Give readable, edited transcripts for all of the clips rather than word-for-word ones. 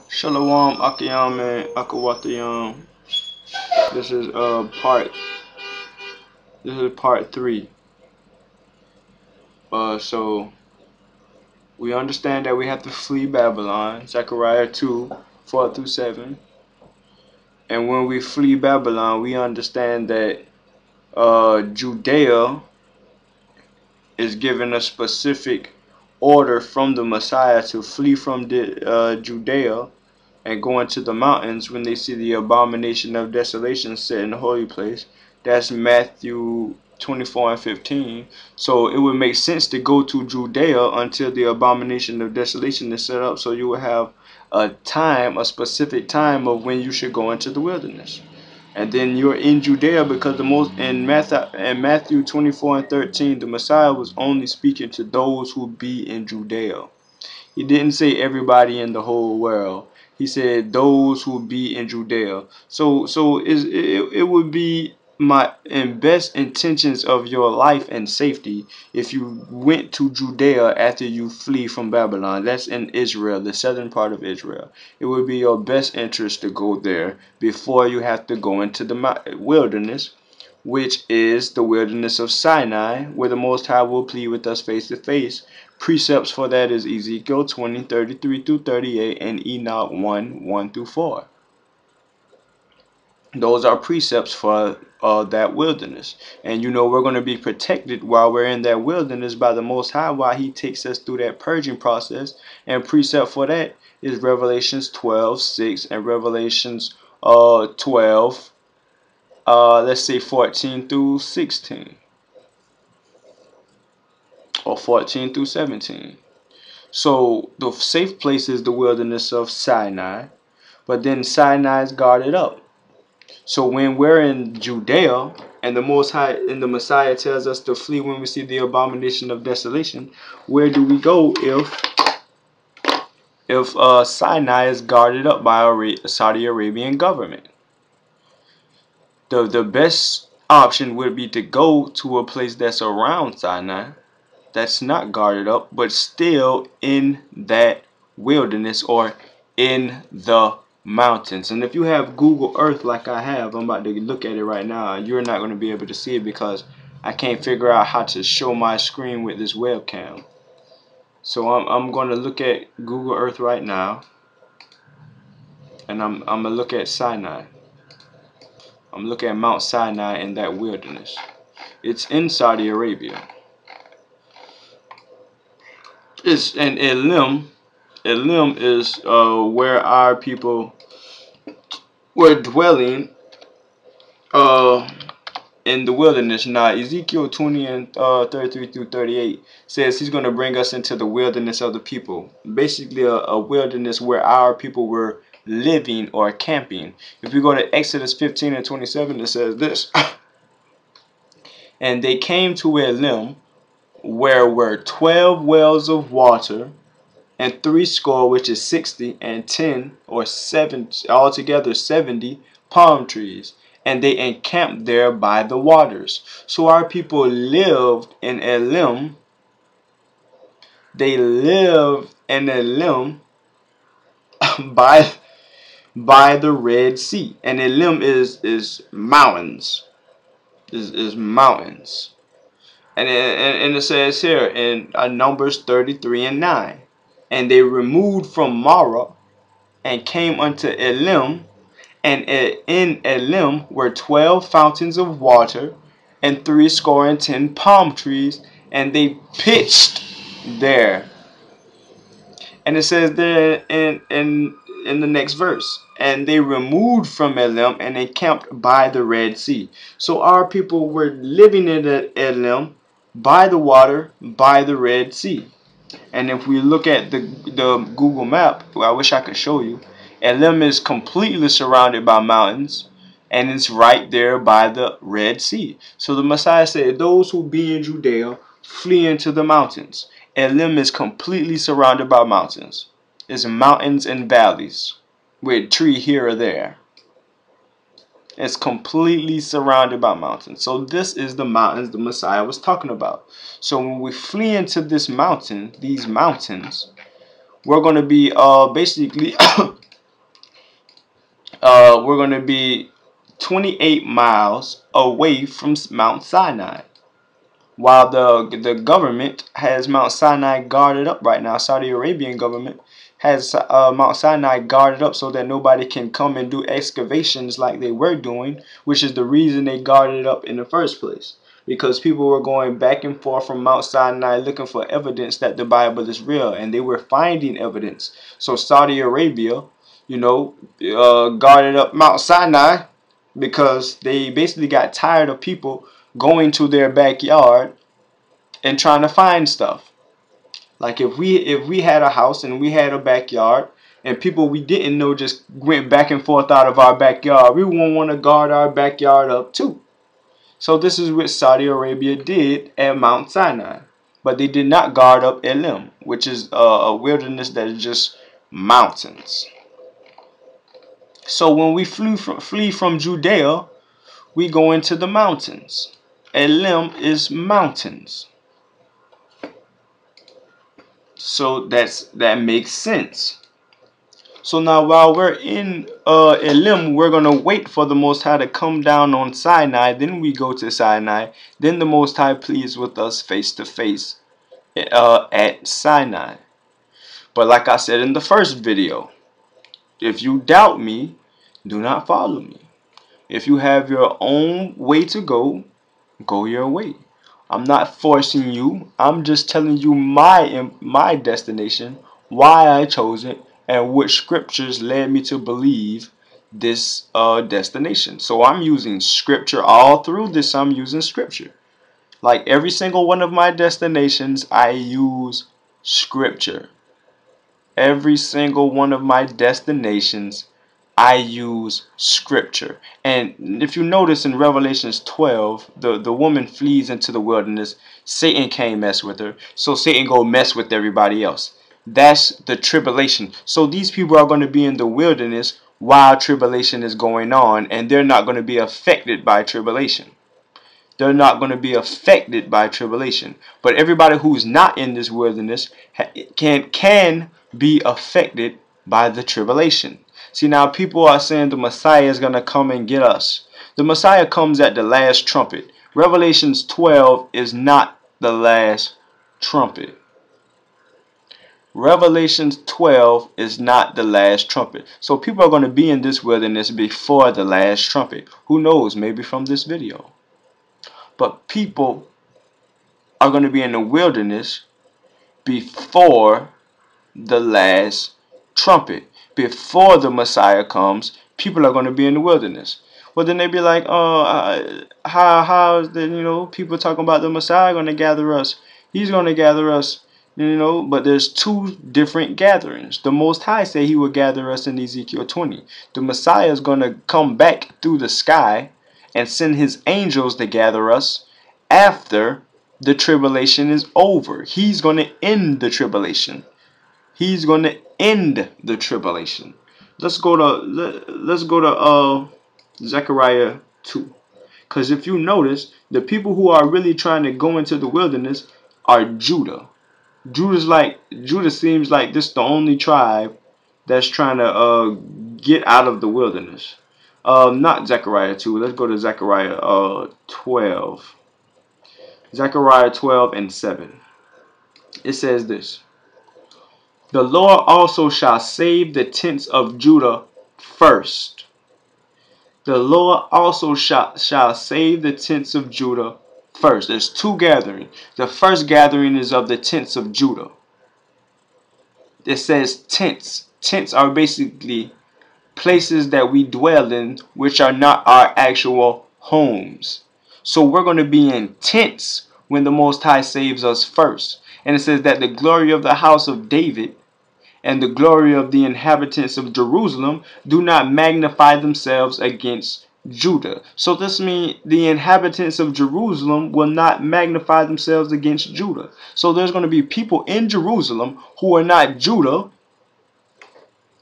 Shalom Akiyam and Akawatayam. This is part three. So we understand that we have to flee Babylon, Zechariah 2:4-7. And when we flee Babylon, we understand that Judea is given a specific order from the Messiah to flee from Judea and go into the mountains when they see the abomination of desolation set in the holy place. That's Matthew 24:15. So it would make sense to go to Judea until the abomination of desolation is set up, so you will have a specific time of when you should go into the wilderness. And then you're in Judea because in Matthew 24:13, the Messiah was only speaking to those who be in Judea. He didn't say everybody in the whole world. He said those who be in Judea. It would be my in best intentions of your life and safety if you went to Judea after you flee from Babylon. That's in Israel, the southern part of Israel. It would be your best interest to go there before you have to go into the wilderness, which is the wilderness of Sinai, where the Most High will plead with us face to face. Precepts for that is Ezekiel 20:33-38 and Enoch 1:1-4. Those are precepts for that wilderness. And you know we're going to be protected while we're in that wilderness by the Most High while He takes us through that purging process. And precept for that is Revelations 12:6 and Revelations 12, let's say 14-16. Or 14-17. So the safe place is the wilderness of Sinai, but then Sinai is guarded up. So when we're in Judea and the Most High and the Messiah tells us to flee when we see the abomination of desolation, where do we go if Sinai is guarded up by a Saudi Arabian government? The best option would be to go to a place that's around Sinai, that's not guarded up, but still in that wilderness or in the mountains. And if you have Google Earth like I have, I'm about to look at it right now, you're not going to be able to see it because I can't figure out how to show my screen with this webcam. So I'm going to look at Google Earth right now, and I'm going to look at Sinai. I'm looking at Mount Sinai in that wilderness. It's in Saudi Arabia. It's in Elim. Elim is where our people were dwelling in the wilderness. Now Ezekiel 20:33-38 says He's going to bring us into the wilderness of the people. Basically a wilderness where our people were living or camping. If we go to Exodus 15:27, it says this. And they came to Elim, where were 12 wells of water, and 60, which is 60, and 10 or 7, altogether 70 palm trees, and they encamped there by the waters. So our people lived in Elim. They lived in Elim by the Red Sea, and Elim is mountains, is mountains, and it says here in Numbers 33:9, and they removed from Marah and came unto Elim, and in Elim were 12 fountains of water, and 70 palm trees, and they pitched there. And it says there in the next verse, and they removed from Elim and encamped by the Red Sea. So our people were living in Elim by the water, by the Red Sea. And if we look at the Google map, I wish I could show you, Elim is completely surrounded by mountains, and it's right there by the Red Sea. So the Messiah said, those who be in Judea, flee into the mountains. Elim is completely surrounded by mountains. It's mountains and valleys with a tree here or there. It's completely surrounded by mountains. So this is the mountains the Messiah was talking about. So when we flee into this mountain, these mountains, we're going to be basically we're going to be 28 miles away from Mount Sinai. While the government has Mount Sinai guarded up right now, Saudi Arabian government has Mount Sinai guarded up so that nobody can come and do excavations like they were doing, which is the reason they guarded it up in the first place. Because people were going back and forth from Mount Sinai looking for evidence that the Bible is real, and they were finding evidence. So Saudi Arabia, guarded up Mount Sinai because they basically got tired of people going to their backyard and trying to find stuff. Like if we had a house and we had a backyard and people we didn't know just went back and forth out of our backyard, we won't want to guard our backyard up too. So this is what Saudi Arabia did at Mount Sinai. But they did not guard up Elim, which is a wilderness that is just mountains. So when we flee from Judea, we go into the mountains. Elim is mountains. So that makes sense. So now while we're in Elim, we're going to wait for the Most High to come down on Sinai. Then we go to Sinai. Then the Most High pleads with us face to face at Sinai. But like I said in the first video, if you doubt me, do not follow me. If you have your own way to go, go your way. I'm not forcing you. I'm just telling you my destination, why I chose it, and which scriptures led me to believe this destination. So I'm using scripture all through this. I'm using scripture. Like every single one of my destinations, I use scripture. Every single one of my destinations, I use scripture. And if you notice in Revelations 12, the woman flees into the wilderness. Satan can't mess with her. So Satan go mess with everybody else. That's the tribulation. So these people are going to be in the wilderness while tribulation is going on. And they're not going to be affected by tribulation. They're not going to be affected by tribulation. But everybody who's not in this wilderness can be affected by the tribulation. See, now people are saying the Messiah is going to come and get us. The Messiah comes at the last trumpet. Revelations 12 is not the last trumpet. Revelations 12 is not the last trumpet. So people are going to be in this wilderness before the last trumpet. Who knows? Maybe from this video. But people are going to be in the wilderness before the last trumpet. Before the Messiah comes, people are going to be in the wilderness. Well, then they be like, oh, how is the, people talking about the Messiah going to gather us? He's going to gather us, but there's two different gatherings. The Most High say he will gather us in Ezekiel 20. The Messiah is going to come back through the sky and send his angels to gather us after the tribulation is over. He's going to end the tribulation. He's going to end the tribulation. Let's go to Zechariah 2. Because if you notice, the people who are really trying to go into the wilderness are Judah. Judah seems like this the only tribe that's trying to get out of the wilderness. Not Zechariah 2. Let's go to Zechariah 12. Zechariah 12 and 7. It says this. The Lord also shall save the tents of Judah first. The Lord also shall save the tents of Judah first. There's two gatherings. The first gathering is of the tents of Judah. It says tents. Tents are basically places that we dwell in, which are not our actual homes. So we're going to be in tents when the Most High saves us first. And it says that the glory of the house of David and the glory of the inhabitants of Jerusalem do not magnify themselves against Judah. So this means the inhabitants of Jerusalem will not magnify themselves against Judah. So there's going to be people in Jerusalem who are not Judah,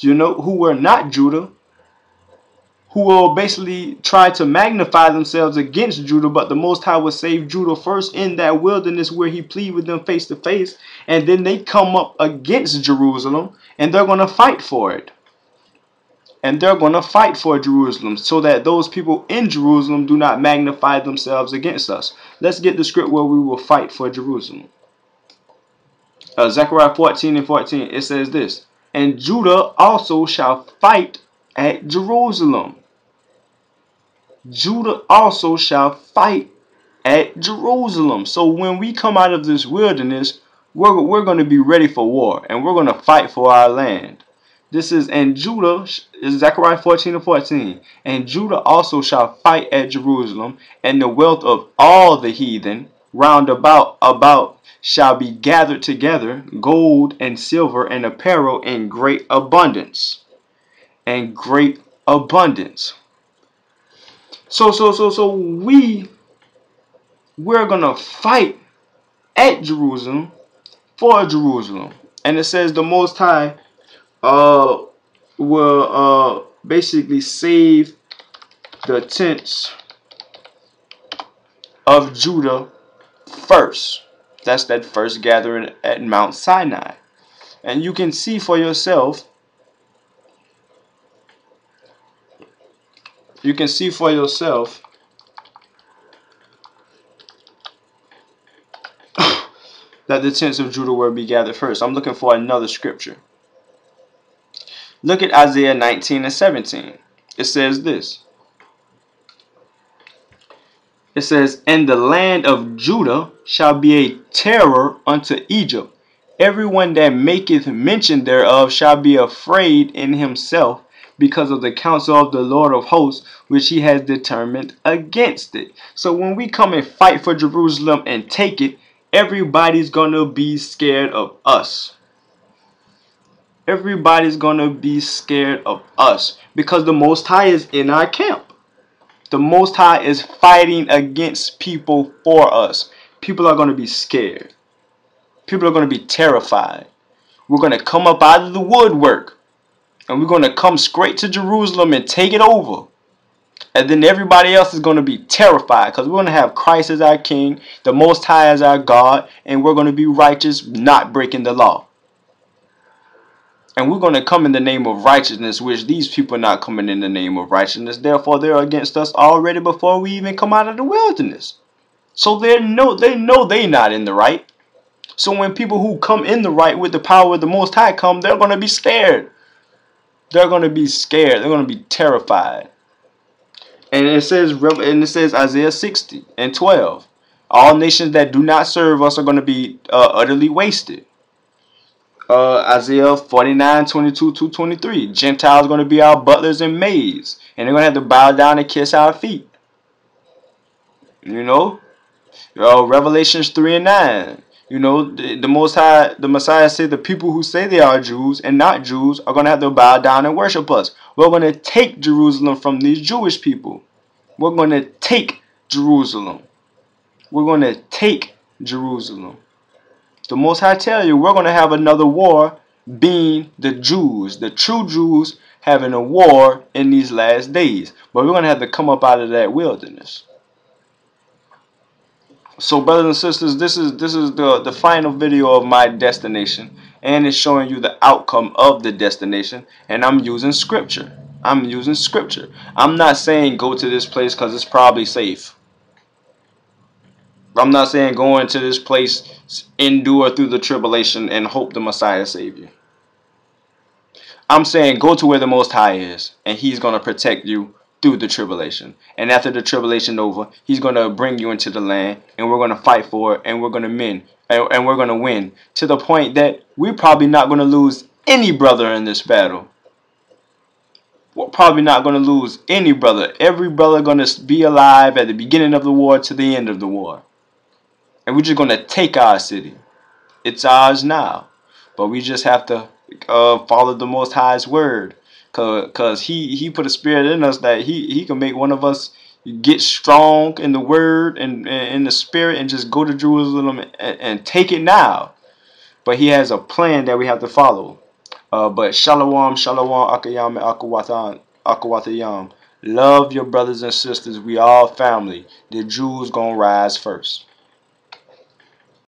who are not Judah, who will basically try to magnify themselves against Judah, but the Most High will save Judah first in that wilderness where he plead with them face to face, and then they come up against Jerusalem, and they're going to fight for it. and they're going to fight for Jerusalem so that those people in Jerusalem do not magnify themselves against us. Let's get the script where we will fight for Jerusalem. Zechariah 14:14, it says this, and Judah also shall fight at Jerusalem. Judah also shall fight at Jerusalem. So when we come out of this wilderness, we're going to be ready for war, and we're going to fight for our land. This is, and Judah, is Zechariah 14:14, and Judah also shall fight at Jerusalem, and the wealth of all the heathen round about shall be gathered together, gold and silver and apparel in great abundance. And great abundance. So we're gonna fight at Jerusalem for Jerusalem. And it says the Most High will basically save the tents of Judah first. That's that first gathering at Mount Sinai. And you can see for yourself. You can see for yourself that the tents of Judah will be gathered first. I'm looking for another scripture. Look at Isaiah 19:17. It says this. It says, and the land of Judah shall be a terror unto Egypt. Everyone that maketh mention thereof shall be afraid in himself, because of the counsel of the Lord of hosts, which he has determined against it. So when we come and fight for Jerusalem and take it, everybody's going to be scared of us. Everybody's going to be scared of us because the Most High is in our camp. The Most High is fighting against people for us. People are going to be scared. People are going to be terrified. We're going to come up out of the woodwork. And we're going to come straight to Jerusalem and take it over. And then everybody else is going to be terrified because we're going to have Christ as our King, the Most High as our God, and we're going to be righteous, not breaking the law. And we're going to come in the name of righteousness, which these people are not coming in the name of righteousness. Therefore, they're against us already before we even come out of the wilderness. So they know they're not in the right. So when people who come in the right with the power of the Most High come, they're going to be scared. They're going to be scared. They're going to be terrified. And it says Isaiah 60:12. All nations that do not serve us are going to be utterly wasted. Isaiah 49:22-23. Gentiles are going to be our butlers and maids. And they're going to have to bow down and kiss our feet. You know? Revelations 3:9. You know, the Most High, the Messiah said the people who say they are Jews and not Jews are going to have to bow down and worship us. We're going to take Jerusalem from these Jewish people. We're going to take Jerusalem. We're going to take Jerusalem. The Most High tell you we're going to have another war, being the Jews, the true Jews having a war in these last days. But we're going to have to come up out of that wilderness. So brothers and sisters, this is the final video of my destination, and it's showing you the outcome of the destination, and I'm using scripture. I'm using scripture. I'm not saying go to this place because it's probably safe. I'm not saying go into this place, endure through the tribulation and hope the Messiah save you. I'm saying go to where the Most High is, and he's going to protect you through the tribulation. And after the tribulation over, he's going to bring you into the land, and we're going to fight for it, and we're going to win. And we're going to win to the point that we're probably not going to lose any brother in this battle. We're probably not going to lose any brother. Every brother going to be alive at the beginning of the war to the end of the war. And we're just going to take our city. It's ours now. But we just have to follow the Most High's word. Because he put a spirit in us that he can make one of us get strong in the word and in the spirit and just go to Jerusalem and take it now. But he has a plan that we have to follow. But shalom, akayam, akawatayam. Love your brothers and sisters. We all family. The Jews gonna rise first.